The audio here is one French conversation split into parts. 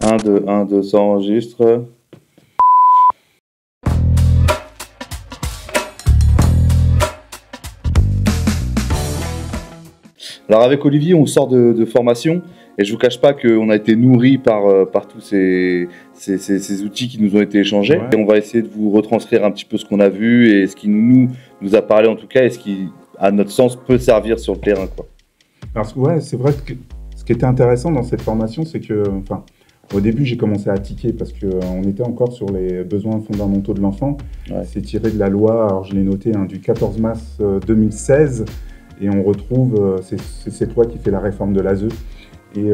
1, 2, ça enregistre. Alors avec Olivier, on sort de formation et je vous cache pas qu'on a été nourris par tous ces outils qui nous ont été échangés. Ouais. Et on va essayer de vous retranscrire un petit peu ce qu'on a vu et ce qui nous a parlé en tout cas et ce qui, à notre sens, peut servir sur le terrain, quoi. Alors, ouais, c'est vrai que ce qui était intéressant dans cette formation, c'est que, enfin, au début, j'ai commencé à tiquer parce qu'on était encore sur les besoins fondamentaux de l'enfant. Ouais. C'est tiré de la loi, alors je l'ai noté, hein, du 14 mars 2016. Et on retrouve, c'est cette loi qui fait la réforme de l'ASE. Et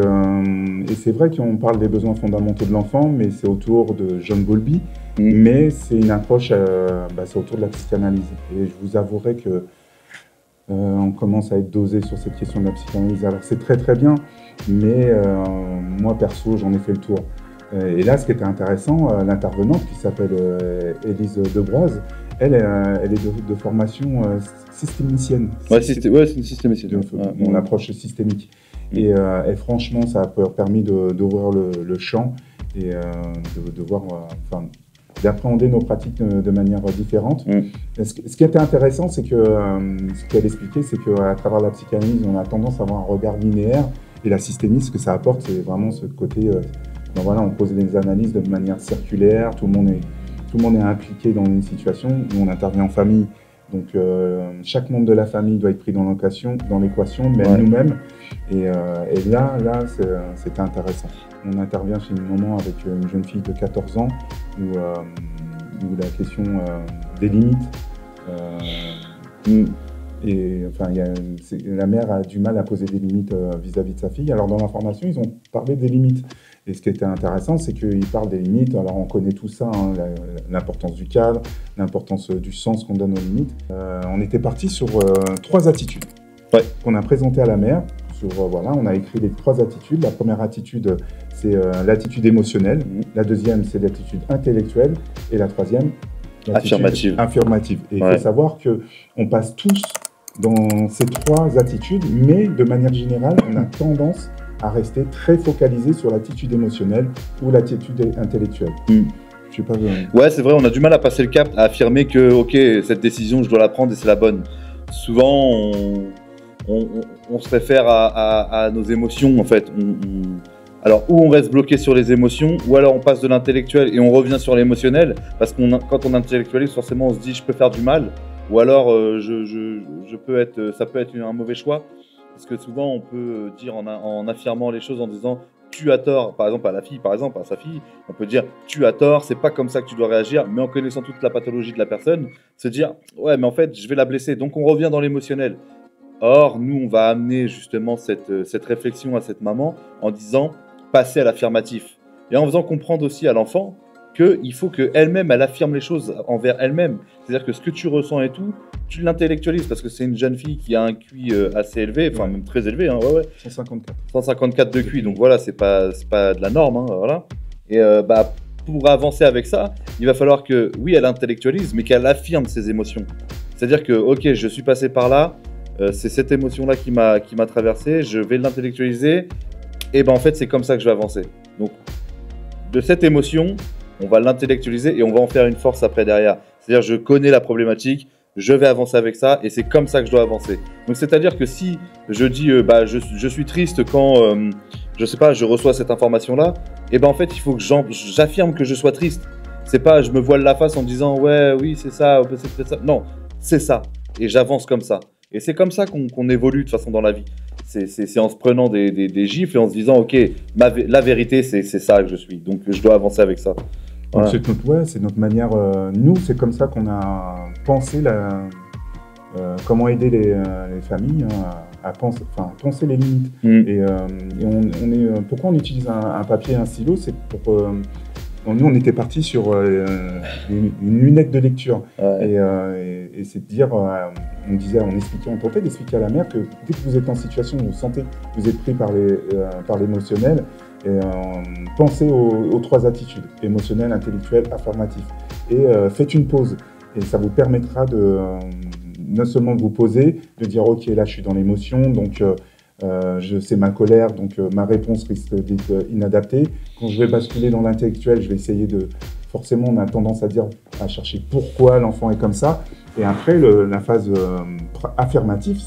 c'est vrai qu'on parle des besoins fondamentaux de l'enfant, mais c'est autour de John Bowlby. Mais c'est une approche, c'est autour de la psychanalyse. Et je vous avouerai que on commence à être dosé sur cette question de la psychanalyse. Alors c'est très très bien, mais moi perso, j'en ai fait le tour. Et là, ce qui était intéressant, l'intervenante qui s'appelle Élise Debroise, elle est de formation systémicienne. Ouais, c'est une systémicienne. Mon approche systémique. Et franchement, ça a permis d'ouvrir le champ et de voir, d'appréhender nos pratiques de manière différente. Ce qui était intéressant, c'est que ce qu'elle expliquait, c'est qu'à travers la psychanalyse, on a tendance à avoir un regard linéaire. Et la systémie, ce que ça apporte, c'est vraiment ce côté... voilà, on pose des analyses de manière circulaire, tout le monde est impliqué dans une situation. Nous, on intervient en famille, donc chaque membre de la famille doit être pris dans l'équation, même nous-mêmes. Et là c'était intéressant. On intervient chez une maman avec une jeune fille de 14 ans, où la question des limites. Et enfin, la mère a du mal à poser des limites vis-à-vis de sa fille. Alors dans la formation, ils ont parlé des limites. Et ce qui était intéressant, c'est qu'ils parlent des limites. Alors on connaît tout ça, hein, l'importance du cadre, l'importance du sens qu'on donne aux limites. On était parti sur 3 attitudes qu'on a présentées à la mère. Voilà, on a écrit les 3 attitudes. La première attitude, c'est l'attitude émotionnelle. La deuxième, c'est l'attitude intellectuelle. Et la troisième, affirmative. Et il faut savoir qu'on passe tous dans ces 3 attitudes, mais de manière générale, on a tendance à rester très focalisé sur l'attitude émotionnelle ou l'attitude intellectuelle. Je sais pas. Ouais, c'est vrai, on a du mal à passer le cap, à affirmer que, ok, cette décision, je dois la prendre et c'est la bonne. Souvent, on se réfère à nos émotions, en fait. Alors, ou on reste bloqué sur les émotions, ou alors on passe de l'intellectuel et on revient sur l'émotionnel, parce que quand on intellectualise, forcément, on se dit, je peux faire du mal, ou alors, ça peut être un mauvais choix. Parce que souvent, on peut dire en affirmant les choses en disant « tu as tort », par exemple à la fille, à sa fille, on peut dire « tu as tort, c'est pas comme ça que tu dois réagir », mais en connaissant toute la pathologie de la personne, se dire « ouais, mais en fait, je vais la blesser », donc on revient dans l'émotionnel. Or, nous, on va amener justement cette réflexion à cette maman en disant « passer à l'affirmatif ». Et en faisant comprendre aussi à l'enfant qu'il faut qu'elle-même, elle affirme les choses envers elle-même. C'est-à-dire que ce que tu ressens et tout, tu l'intellectualises parce que c'est une jeune fille qui a un QI assez élevé, enfin même très élevé. Hein, 154. 154 de QI, donc voilà, c'est pas de la norme. Hein, voilà. Et pour avancer avec ça, il va falloir que, oui, elle intellectualise, mais qu'elle affirme ses émotions. C'est-à-dire que, ok, je suis passé par là, c'est cette émotion-là qui m'a traversé, je vais l'intellectualiser, et en fait, c'est comme ça que je vais avancer. Donc, de cette émotion, on va l'intellectualiser et on va en faire une force après derrière. C'est-à-dire, je connais la problématique, je vais avancer avec ça et c'est comme ça que je dois avancer. Donc, c'est-à-dire que si je dis, je suis triste quand, je sais pas, je reçois cette information-là, et en fait, il faut que j'affirme que je sois triste. C'est pas, je me voile la face en disant, ouais, oui, c'est ça, c'est peut-être ça. Non, c'est ça. Et j'avance comme ça. Et c'est comme ça qu'on évolue de toute façon dans la vie. C'est en se prenant des gifles et en se disant, ok, la vérité, c'est ça que je suis. Donc, je dois avancer avec ça. Voilà. C'est notre manière. Nous, c'est comme ça qu'on a pensé comment aider les familles à penser les limites. Et pourquoi on utilise un papier et un stylo, c'est pour nous, on était parti sur une lunette de lecture. Et c'est de dire, on tentait d'expliquer à la mère que dès que vous êtes en situation où vous sentez que vous êtes pris par l'émotionnel, pensez aux 3 attitudes, émotionnelle, intellectuelle, affirmative. Et faites une pause. Et ça vous permettra non seulement de vous poser, de dire ok, là je suis dans l'émotion, donc je sais ma colère, donc ma réponse risque d'être inadaptée. Quand je vais basculer dans l'intellectuel, je vais essayer de... Forcément, on a tendance à chercher pourquoi l'enfant est comme ça. Et après, la phase affirmative,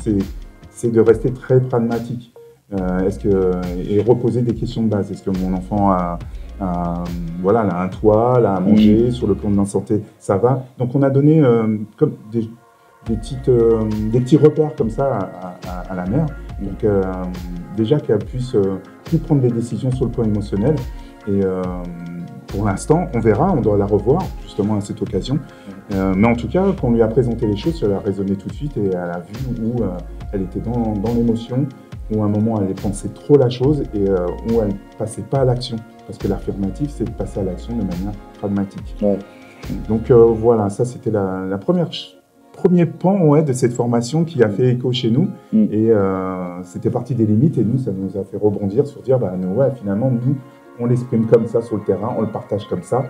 c'est de rester très pragmatique. Et reposer des questions de base. Est-ce que mon enfant voilà, a un toit, là, à manger, sur le plan de la santé, ça va? Donc on a donné comme des petits repères comme ça à la mère. Donc déjà qu'elle puisse plus prendre des décisions sur le plan émotionnel. Et pour l'instant, on verra, on doit la revoir justement à cette occasion. Mais en tout cas, quand on lui a présenté les choses, elle a raisonné tout de suite et elle a vu où elle était dans l'émotion, où à un moment elle pensait trop la chose et où elle ne passait pas à l'action. Parce que l'affirmatif, c'est de passer à l'action de manière pragmatique. Ouais. Donc voilà, ça c'était la premier pan de cette formation qui a fait écho chez nous. Et c'était partie des limites et nous, ça nous a fait rebondir sur dire, finalement, nous, on l'exprime comme ça sur le terrain, on le partage comme ça.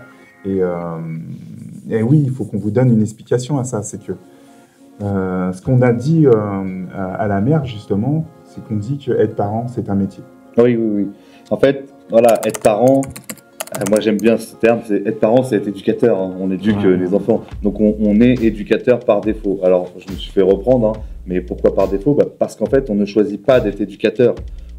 Et oui, il faut qu'on vous donne une explication à ça. C'est que ce qu'on a dit à la mère, justement, c'est qu'on dit que être parent, c'est un métier. Oui. En fait, voilà, être parent, moi j'aime bien ce terme, être parent, c'est être éducateur. Hein. On éduque les enfants. Donc on est éducateur par défaut. Alors, je me suis fait reprendre, mais pourquoi par défaut? Parce qu'en fait, on ne choisit pas d'être éducateur.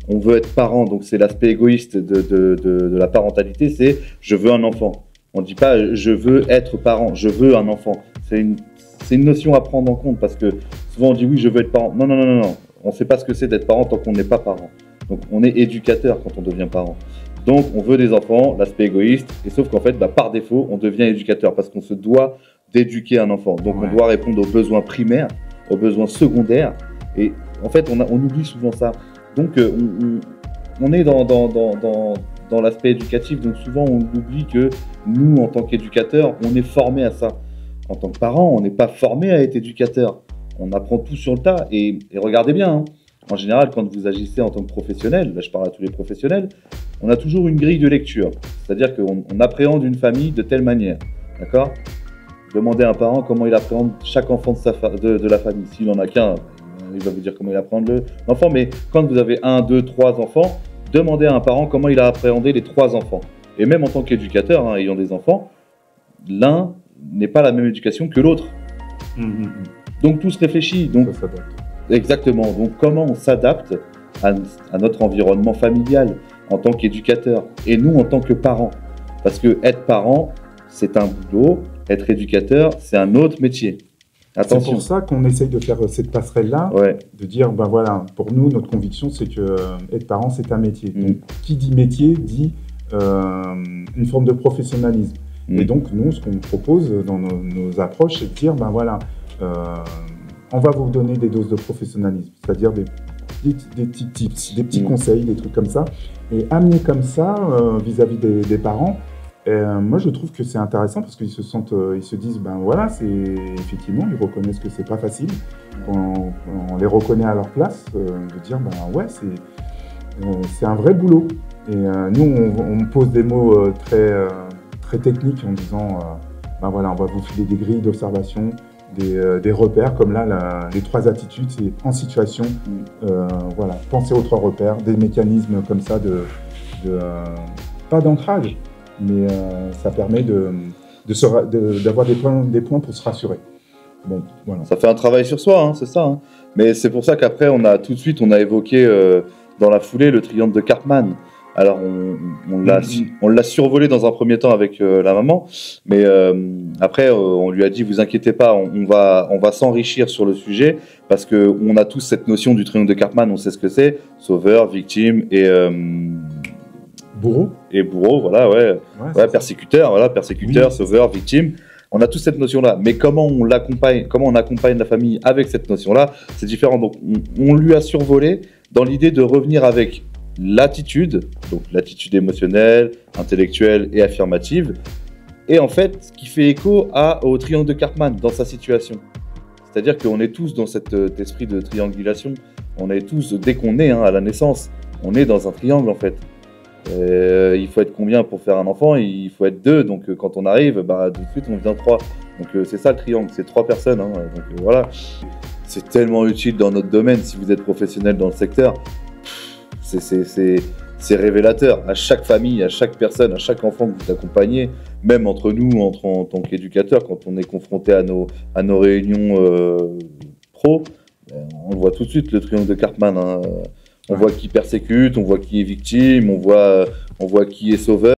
On veut être parent, donc c'est l'aspect égoïste de la parentalité, c'est je veux un enfant. On ne dit pas je veux être parent, je veux un enfant. C'est une notion à prendre en compte parce que souvent on dit oui, je veux être parent. Non. On ne sait pas ce que c'est d'être parent tant qu'on n'est pas parent. Donc on est éducateur quand on devient parent. Donc on veut des enfants, l'aspect égoïste, et sauf qu'en fait, par défaut, on devient éducateur parce qu'on se doit d'éduquer un enfant. Donc on doit répondre aux besoins primaires, aux besoins secondaires. Et en fait, on oublie souvent ça. Donc on est dans l'aspect éducatif, donc souvent on oublie que nous, en tant qu'éducateurs, on est formé à ça. En tant que parents, on n'est pas formé à être éducateur. On apprend tout sur le tas. Et regardez bien, en général, quand vous agissez en tant que professionnel, là je parle à tous les professionnels, on a toujours une grille de lecture. C'est-à-dire qu'on appréhende une famille de telle manière. D'accord ? Demandez à un parent comment il appréhende chaque enfant de la famille. S'il n'en a qu'un, il va vous dire comment il appréhende l'enfant. Mais quand vous avez 1, 2, 3 enfants, demandez à un parent comment il a appréhendé les 3 enfants. Et même en tant qu'éducateur, ayant des enfants, l'un n'est pas la même éducation que l'autre. Donc tout se réfléchit. Donc, ça s'adapte. Exactement. Donc comment on s'adapte à notre environnement familial en tant qu'éducateur et nous en tant que parents. Parce que être parent, c'est un boulot, être éducateur, c'est un autre métier. Attention. C'est pour ça qu'on essaye de faire cette passerelle-là, de dire, voilà, pour nous, notre conviction, c'est que être parent, c'est un métier. Donc, qui dit métier, dit une forme de professionnalisme. Et donc, nous, ce qu'on propose dans nos approches, c'est de dire, on va vous donner des doses de professionnalisme, c'est-à-dire des petits tips, des petits conseils, des trucs comme ça, et amener comme ça vis-à-vis des parents. Moi, je trouve que c'est intéressant parce qu'ils ils se disent, voilà, effectivement, ils reconnaissent que c'est pas facile. On les reconnaît à leur place, de dire, c'est un vrai boulot. Et nous, on pose des mots très techniques en disant, voilà, on va vous filer des grilles d'observation, des repères, comme là, les 3 attitudes, c'est en situation, voilà, penser aux 3 repères, des mécanismes comme ça pas d'ancrage, mais ça permet d'avoir des points pour se rassurer. Bon, voilà. Ça fait un travail sur soi, c'est ça. Mais c'est pour ça qu'après, on a évoqué dans la foulée le triangle de Karpman. Alors, on l'a survolé dans un premier temps avec la maman, mais après, on lui a dit, vous inquiétez pas, on va s'enrichir sur le sujet, parce qu'on a tous cette notion du triangle de Karpman, on sait ce que c'est, sauveur, victime et... bourreau. Et bourreau, voilà, persécuteur, sauveur, victime. On a tous cette notion-là, mais comment on accompagne la famille avec cette notion-là, c'est différent. Donc, on lui a survolé dans l'idée de revenir avec l'attitude, donc l'attitude émotionnelle, intellectuelle et affirmative, et en fait, ce qui fait écho au triangle de Karpman dans sa situation. C'est-à-dire qu'on est tous dans cet esprit de triangulation, on est tous, dès qu'on est à la naissance, on est dans un triangle en fait. Il faut être combien pour faire un enfant? Il faut être 2, donc quand on arrive, tout de suite on devient 3. Donc c'est ça le triangle, c'est 3 personnes, donc voilà. C'est tellement utile dans notre domaine, si vous êtes professionnel dans le secteur. c'est révélateur. À chaque famille, à chaque personne, à chaque enfant que vous accompagnez, même entre nous, en tant qu'éducateurs, quand on est confronté à nos réunions pro, on le voit tout de suite, le triangle de Karpman. Hein. On voit qui persécute, on voit qui est victime, on voit qui est sauveur.